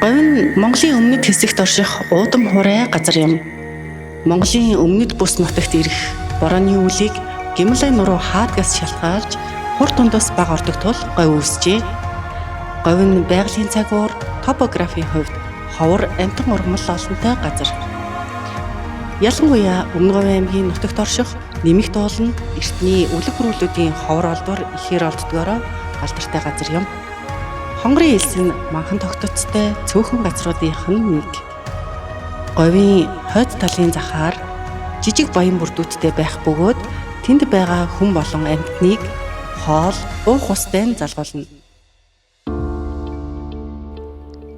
Говь нь Монголын өмнөд хэсэгт орших уудам хурай газар юм. Монголын өмнөд бүс нутагт ирэх борооны үлийг Гималай нуруу хаадгаас шалтгаалж хур тундаас бага ордог тул говь үүсжээ. Говь нь байгалийн цагуур топографийн хувьд ховор амтан ургамал олонтой газар. Ялангуяа Өмнө Говь аймгийн нутагт орших нэмэгт уул нь эртний үлэг хөрвүүлүүдийн ховор олдвор ихээр олддгоороо алдартай газар юм. Хонгорын элс нь манхан тогтцтой цөөхөн газруудынх нь нэг. Говийн хойд талын захаар жижиг баян бүрдүүдтэй байх бөгөөд тэнд байгаа хүн болон амьтныг хоол, уух устай нь залгуулна.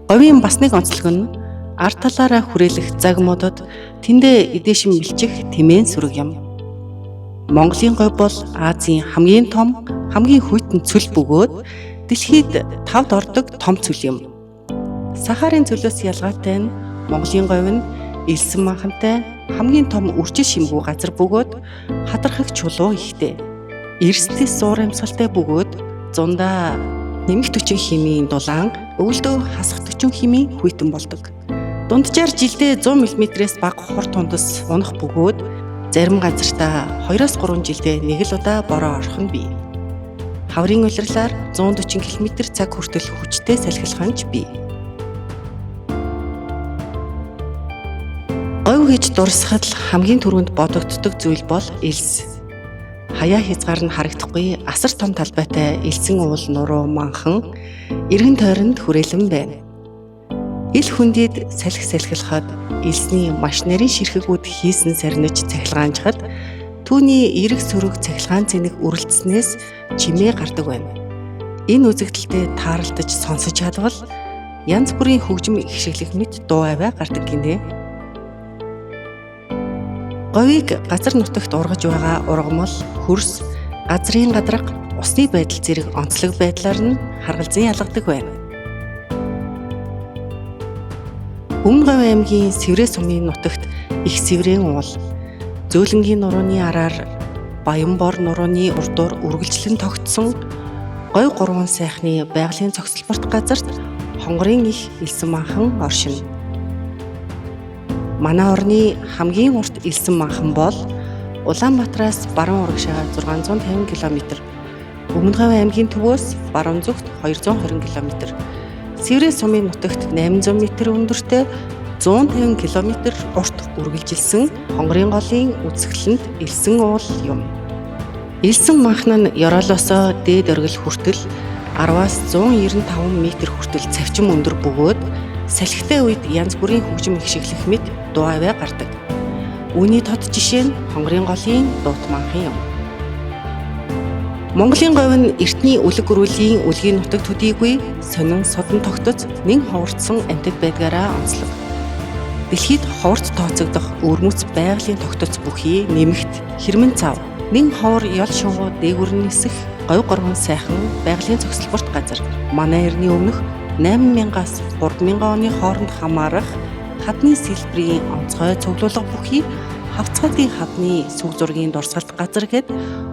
Говийн бас нэг онцлог нь ард талаараа хүрээлэх загмуудад тэндээ эдээшин бэлчих тэмээн сүрэг юм. Монголын говь бол Азийн хамгийн том, хамгийн хүйтэн цөл бөгөөд дэлхийд 5-д ордог том цөл юм. Сахарын цөлөөс ялгаатай нь Монголын говь нь элсэн манхантай хамгийн том үржил шимгүү газар бөгөөд хадрахаг чулуу ихтэй. Эрсдэс зуур амьсгалтай бөгөөд зундаа нэмэх төчин химийн дулаан, өвөлдөө хасах төчин химийн хүйтэн болдог. Дунджаар жилдээ 100 мм-ээс бага хур тундас унах бөгөөд зарим газартаа 2-3 жилдээ нэг л удаа бороо орох нь бий. Хаврын улирлаар 140 км/цаг хүртэл хүчтэй салхилах нь бий. Говь гэж дурсахад хамгийн түрүүнд бодогддог зүйл бол элс. Хаяа хязгаар нь харагдахгүй асар том талбайтай элсэн уул нуруу манхан эргэн тойронд хүрээлэн байна. Ил хүндийд салхилахад элсний маш нарийн ширхэгүүд хийсэн сарниж цахилгаанчхад түүний эрэг сөрөг цахилгаан цэник үрэлцснээс чимээ гардаг байна. Энэ үзэгдэлтэд тааралдаж сонсож чадвал янз бүрийн хөгжим ихшиглэх мэт дуу аваа гардаг гинэ. Говийг газар нутагт ургаж байгаа ургамал, хөрс, газрын гадарга, усны байдал зэрэг онцлог байдлаар нь харгалзан ялгадаг байна. Өмнө Говь аймгийн Сэврээ сумын нутагт их сэврээн уул, Зөөлөнгийн нурууны араар Баянбор нурууны урдуур үргэлжлэн тогтсон Говь 3 сайхны байгалийн цогцлборт газарт хонгорын их элсэн манхан оршино. Манай орны хамгийн урт элсэн манхан бол Улаанбаатараас баруун урагшаа 650 км, Өмнө Говь аймгийн төвөөс баруун зүгт 220 км, Сэврээ сумын нутагт 800 м өндөртэй 150 км урт үргэлжилсэн хонгорын голын үзэсгэлэнт элсэн уул юм. Элсэн манхан нь ёроолоосоо дээд оргил хүртэл 10-аас 195 м хүртэл цавчим өндөр бөгөөд салхитай үед янз бүрийн хөгжим ихшиглэх мэт дуу аваа гардаг. Үүний тод жишээ нь хонгорын голын дуут манхан юм. Монголын говь нь эртний үлэг гөрүүлийн үлгийн нутагт төдийгүй сонин содон тогтоц нэн ховордсон амьтад байдгаараа онцлог. Дэлхийд ховорд тооцогдох өвөрмөц байгалийн тогтоц бүхий нэмэгт хэрмэн цав нэн ховор ёл шунгуу дээгүр нь нисэх Говь 3 сайхан байгалийн цогцлборт газар. Манай эртний өмнөх 8000-аас 3000 оны хооронд хамаарах хадны сэлбэрийн онцгой цуглуулга бүхий хавцгаадын хадны сүг зургийн дурсгалт газар гэд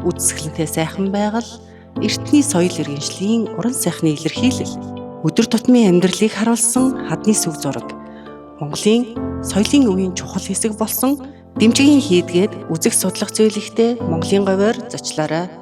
үзэсгэлэнтэй сайхан байгаль эртний соёл иргэншлийн уран сайхны илэрхийлэл. Өдөр тутмын амьдралыг харуулсан хадны сүг зураг Монголын соёлын өвийн чухал хэсэг болсон дэмжигийн хийдгээд үзэх судлах зүйлэгтэй Монголын говьор зочлоорой.